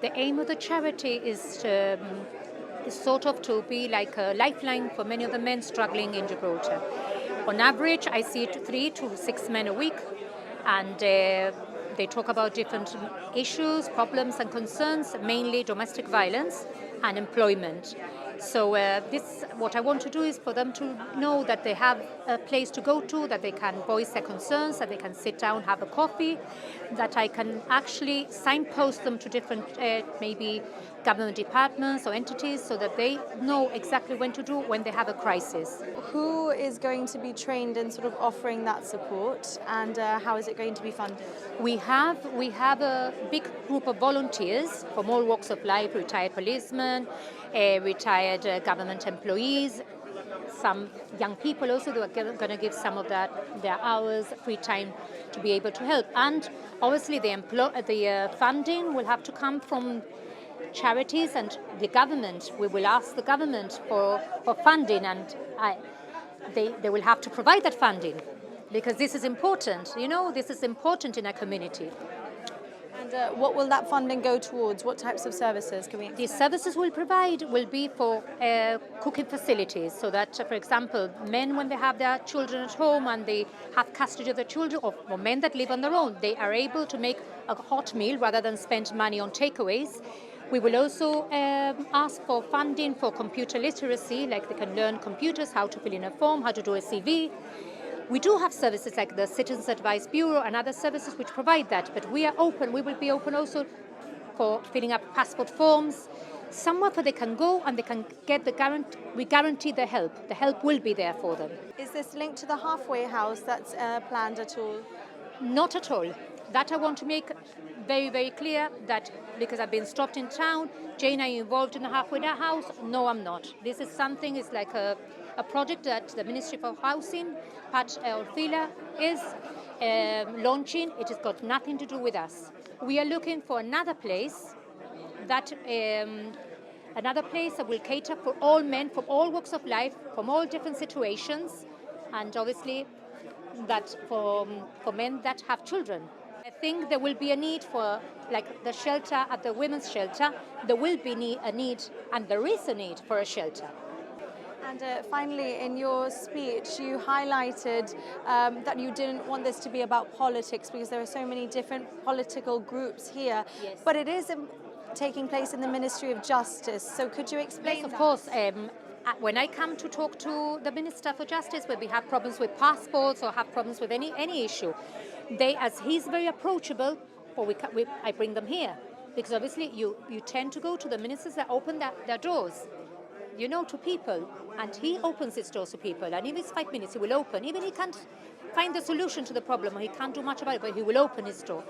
The aim of the charity is sort of to be like a lifeline for many of the men struggling in Gibraltar. On average, I see 3 to 6 men a week, and they talk about different issues, problems, and concerns, mainly domestic violence and employment. So what I want to do is for them to know that they have a place to go to, that they can voice their concerns, that they can sit down, have a coffee, that I can actually signpost them to different maybe government departments or entities so that they know exactly when to do when they have a crisis. Who is going to be trained in sort of offering that support, and how is it going to be funded? We have a big group of volunteers from all walks of life, retired policemen, retired government employees, some young people also who are going to give some of their hours, free time to be able to help. And obviously the funding will have to come from charities and the government. We will ask the government for funding, and they will have to provide that funding because this is important. This is important in our community. And what will that funding go towards? What types of services can we expect? The services we'll provide will be for cooking facilities, so that, for example, men, when they have their children at home and they have custody of the children, or men that live on their own, they are able to make a hot meal rather than spend money on takeaways. We will also ask for funding for computer literacy, like they can learn computers, how to fill in a form, how to do a CV. We do have services like the Citizens Advice Bureau and other services which provide that, but we are open. We will be open also for filling up passport forms, somewhere where they can go and they can get we guarantee the help. The help will be there for them. Is this linked to the halfway house that's planned at all? Not at all. That I want to make very, very clear, that because I've been stopped in town. Jayne, are you involved in the halfway house? No, I'm not. This is something, it's like a project that the Ministry for Housing, Pat Orfila, is launching. It has got nothing to do with us. We are looking for another place that will cater for all men from all walks of life, from all different situations, and obviously that for men that have children. I think there will be a need for, like the shelter at the women's shelter, there will be a need, and there is a need for a shelter. And finally, in your speech, you highlighted that you didn't want this to be about politics because there are so many different political groups here. Yes. But it is taking place in the Ministry of Justice. So could you explain Yes, of that? course. When I come to talk to the Minister for Justice, where we have problems with passports or have problems with any issue, as he's very approachable, I bring them here. Because obviously you tend to go to the ministers that open their doors, to people. And he opens his doors to people. And if it's 5 minutes, he will open. Even he can't find the solution to the problem, or he can't do much about it, but he will open his door.